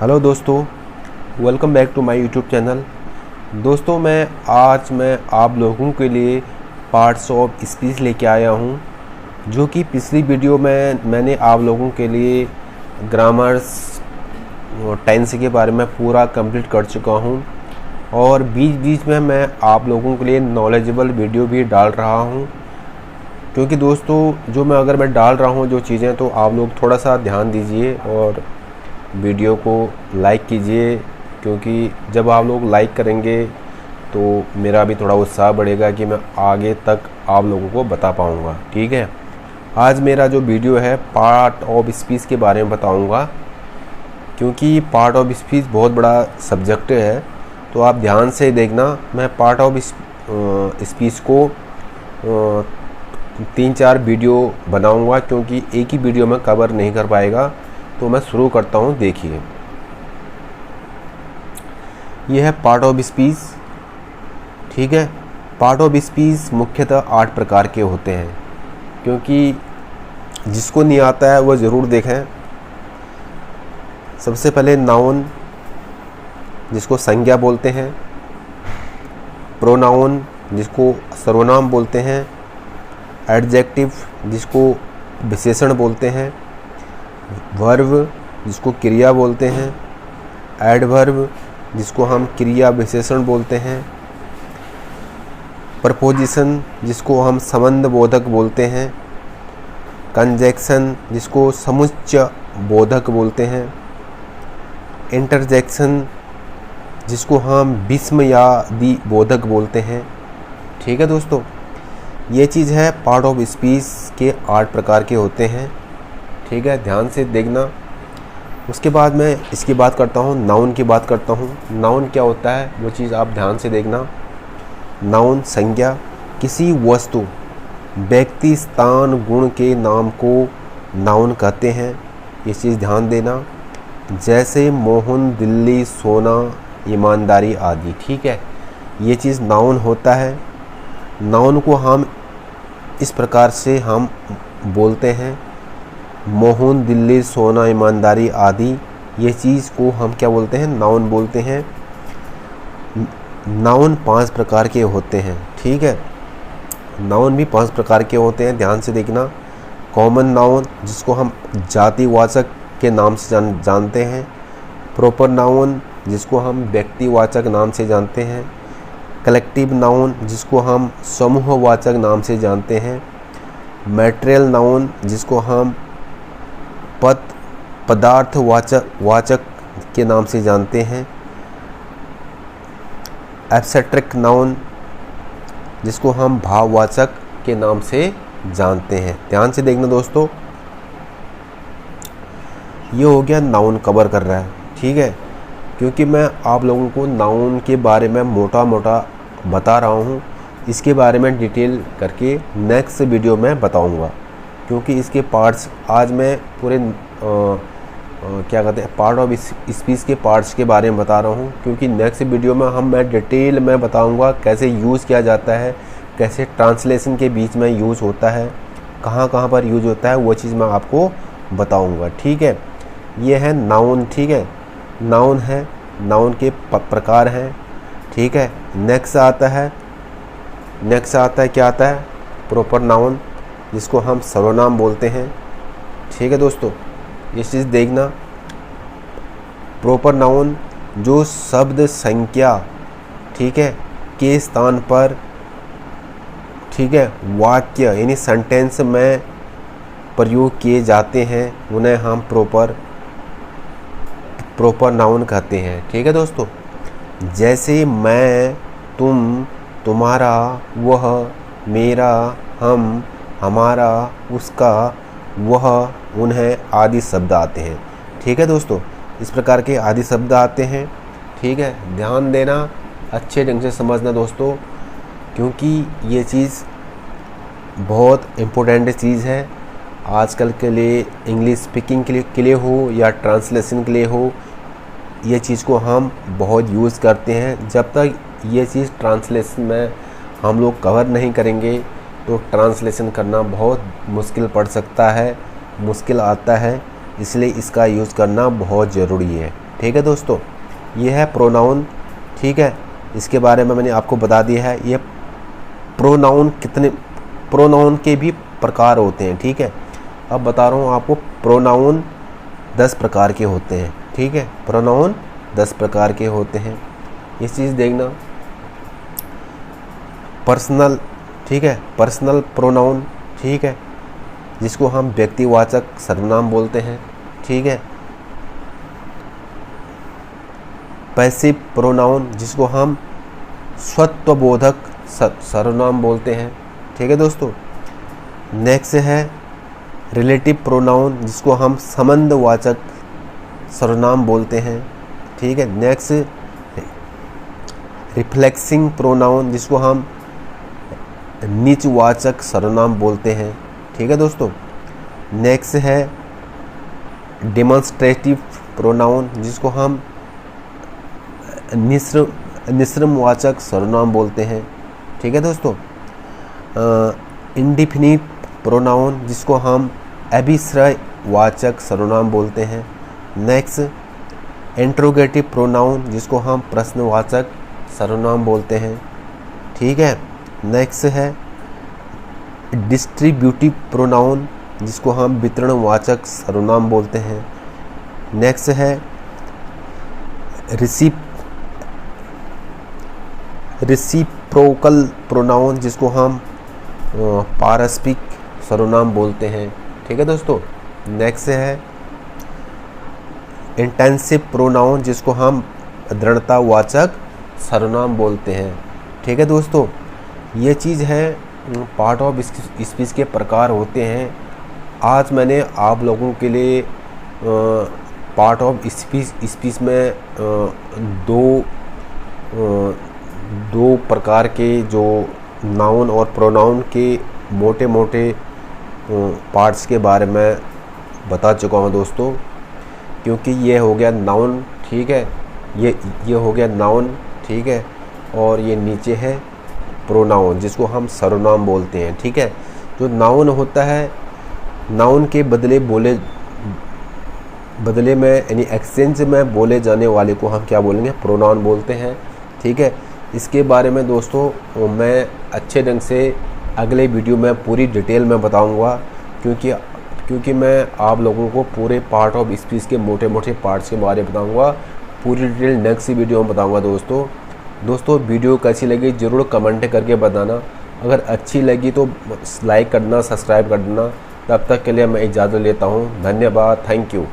Hello दोस्तों, welcome back to my YouTube channel. दोस्तों मैं आप लोगों के लिए पार्ट्स ऑफ स्पीच लेके आया हूँ, जो कि पिछली वीडियो में मैंने आप लोगों के लिए ग्रामर्स टेंस के बारे में पूरा कंप्लीट कर चुका हूँ और बीच बीच में मैं आप लोगों के लिए नॉलेजेबल वीडियो भी डाल रहा हूँ। क्योंकि दोस्तों जो मैं डाल रहा हूँ जो चीज़ें, तो आप लोग थोड़ा सा ध्यान दीजिए और वीडियो को लाइक कीजिए, क्योंकि जब आप लोग लाइक करेंगे तो मेरा भी थोड़ा उत्साह बढ़ेगा कि मैं आगे तक आप लोगों को बता पाऊँगा। ठीक है, आज मेरा जो वीडियो है पार्ट ऑफ स्पीच के बारे में बताऊँगा, क्योंकि पार्ट ऑफ स्पीच बहुत बड़ा सब्जेक्ट है। तो आप ध्यान से देखना, मैं पार्ट ऑफ स्पीच को 3-4 वीडियो बनाऊँगा, क्योंकि एक ही वीडियो में कवर नहीं कर पाएगा। तो मैं शुरू करता हूँ। देखिए, यह है पार्ट ऑफ स्पीच। ठीक है, पार्ट ऑफ स्पीच मुख्यतः 8 प्रकार के होते हैं, क्योंकि जिसको नहीं आता है वो ज़रूर देखें। सबसे पहले नाउन, जिसको संज्ञा बोलते हैं। प्रोनाउन, जिसको सर्वनाम बोलते हैं। एडजेक्टिव, जिसको विशेषण बोलते हैं। वर्ब, जिसको क्रिया बोलते हैं। एडवर्ब, जिसको हम क्रिया विशेषण बोलते हैं। प्रपोजिशन, जिसको हम संबंध बोधक बोलते हैं। कंजैक्शन, जिसको समुच्चय बोधक बोलते हैं। इंटरजेक्शन, जिसको हम विस्मयादि बोधक बोलते हैं। ठीक है दोस्तों, ये चीज़ है पार्ट ऑफ स्पीच के 8 प्रकार के होते हैं। ठीक है, ध्यान से देखना। उसके बाद मैं इसकी बात करता हूँ, नाउन की बात करता हूँ। नाउन क्या होता है वो चीज़ आप ध्यान से देखना। नाउन संज्ञा, किसी वस्तु, व्यक्ति, स्थान, गुण के नाम को नाउन कहते हैं। ये चीज़ ध्यान देना। जैसे मोहन, दिल्ली, सोना, ईमानदारी आदि। ठीक है, ये चीज़ नाउन होता है। नाउन को हम इस प्रकार से हम बोलते हैं, मोहन, दिल्ली, सोना, ईमानदारी आदि। ये चीज़ को हम क्या बोलते हैं? नाउन बोलते हैं। नाउन 5 प्रकार के होते हैं। ठीक है, नाउन भी 5 प्रकार के होते हैं, ध्यान से देखना। कॉमन नाउन, जिसको हम जातिवाचक के नाम से जानते हैं। प्रॉपर नाउन, जिसको हम व्यक्तिवाचक नाम से जानते हैं। कलेक्टिव नाउन, जिसको हम समूहवाचक नाम से जानते हैं। मैटेरियल नाउन, जिसको हम पदार्थवाचक के नाम से जानते हैं। एब्स्ट्रैक्ट नाउन, जिसको हम भाववाचक के नाम से जानते हैं। ध्यान से देखना दोस्तों, ये हो गया नाउन कवर कर रहा है। ठीक है, क्योंकि मैं आप लोगों को नाउन के बारे में मोटा मोटा बता रहा हूँ, इसके बारे में डिटेल करके नेक्स्ट वीडियो में बताऊँगा, क्योंकि इसके पार्ट्स आज मैं पूरे क्या कहते हैं पार्ट ऑफ स्पीच के पार्ट्स के बारे में बता रहा हूँ, क्योंकि नेक्स्ट वीडियो में मैं डिटेल में बताऊँगा कैसे यूज़ किया जाता है, कैसे ट्रांसलेशन के बीच में यूज़ होता है, कहाँ कहाँ पर यूज़ होता है, वो चीज़ मैं आपको बताऊँगा। ठीक है, ये है नाउन। ठीक है, नाउन है, नाउन के प्रकार हैं। ठीक है, नेक्स्ट आता है क्या आता है? प्रॉपर नाउन, जिसको हम सर्वनाम बोलते हैं। ठीक है दोस्तों, ये चीज़ देखना। प्रॉपर नाउन, जो शब्द, संख्या, ठीक है, के स्थान पर, ठीक है, वाक्य यानी सेंटेंस में प्रयोग किए जाते हैं, उन्हें हम प्रॉपर नाउन कहते हैं। ठीक है दोस्तों, जैसे मैं, तुम, तुम्हारा, वह, मेरा, हम, हमारा, उसका, वह, उन्हें आदि शब्द आते हैं। ठीक है दोस्तों, इस प्रकार के आदि शब्द आते हैं। ठीक है, ध्यान देना, अच्छे ढंग से समझना दोस्तों, क्योंकि ये चीज़ बहुत इम्पोर्टेंट चीज़ है आजकल के लिए। इंग्लिश स्पीकिंग के लिए हो या ट्रांसलेशन के लिए हो, ये चीज़ को हम बहुत यूज़ करते हैं। जब तक ये चीज़ ट्रांसलेशन में हम लोग कवर नहीं करेंगे तो ट्रांसलेशन करना बहुत मुश्किल पड़ सकता है, मुश्किल आता है। इसलिए इसका यूज़ करना बहुत ज़रूरी है। ठीक है दोस्तों, ये है प्रोनाउन। ठीक है, इसके बारे में मैंने आपको बता दिया है। ये प्रोनाउन के भी प्रकार होते हैं। ठीक है, अब बता रहा हूँ आपको, प्रोनाउन 10 प्रकार के होते हैं। ठीक है, प्रोनाउन 10 प्रकार के होते हैं। ये चीज़ देखना, पर्सनल, ठीक है, पर्सनल प्रोनाउन, ठीक है, जिसको हम व्यक्तिवाचक सर्वनाम बोलते हैं। ठीक है, पैसिव प्रोनाउन, जिसको हम स्वत्वबोधक सर्वनाम बोलते हैं। ठीक है दोस्तों, नेक्स्ट है रिलेटिव प्रोनाउन, जिसको हम संबंधवाचक सर्वनाम बोलते हैं। ठीक है, नेक्स्ट रिफ्लेक्सिंग प्रोनाउन, जिसको हम नीचवाचक सर्वनाम बोलते हैं। ठीक है दोस्तों, नेक्स्ट है डेमोन्स्ट्रेटिव प्रोनाउन, जिसको हम निश्रमवाचक सर्वनाम बोलते हैं। ठीक है दोस्तों, इंडिफिनिट प्रोनाउन, जिसको हम अभिश्रयवाचक सर्वनाम बोलते हैं। नेक्स्ट इंट्रोगेटिव प्रोनाउन, जिसको हम प्रश्नवाचक सर्वनाम बोलते हैं। ठीक है, नेक्स्ट है डिस्ट्रीब्यूटिव प्रोनाउन, जिसको हम वितरणवाचक सर्वनाम बोलते हैं। नेक्स्ट है रेसिप्रोकल प्रोनाउन, जिसको हम पारस्परिक सर्वनाम बोलते हैं। ठीक है दोस्तों, नेक्स्ट है इंटेंसिव प्रोनाउन, जिसको हम दृढ़तावाचक सर्वनाम बोलते हैं। ठीक है दोस्तों, ये चीज़ है पार्ट ऑफ स्पीच के प्रकार होते हैं। आज मैंने आप लोगों के लिए पार्ट ऑफ स्पीच में दो प्रकार के जो नाउन और प्रोनाउन के मोटे मोटे पार्ट्स के बारे में बता चुका हूँ दोस्तों, क्योंकि ये हो गया नाउन। ठीक है, ये हो गया नाउन। ठीक है, और ये नीचे है प्रोनाउन, जिसको हम सर्वनाम बोलते हैं। ठीक है, जो नाउन होता है, नाउन के बदले में यानी एक्सचेंज में बोले जाने वाले को हम क्या बोलेंगे, प्रोनाउन बोलते हैं। ठीक है, इसके बारे में दोस्तों मैं अच्छे ढंग से अगले वीडियो में पूरी डिटेल में बताऊंगा, क्योंकि मैं आप लोगों को पूरे पार्ट ऑफ स्पीच के मोटे मोटे पार्ट्स के बारे में बताऊंगा। पूरी डिटेल नेक्स्ट वीडियो में बताऊंगा दोस्तों वीडियो कैसी लगी ज़रूर कमेंट करके बताना। अगर अच्छी लगी तो लाइक करना, सब्सक्राइब कर देना। तब तक के लिए मैं इजाज़त लेता हूँ। धन्यवाद, थैंक यू।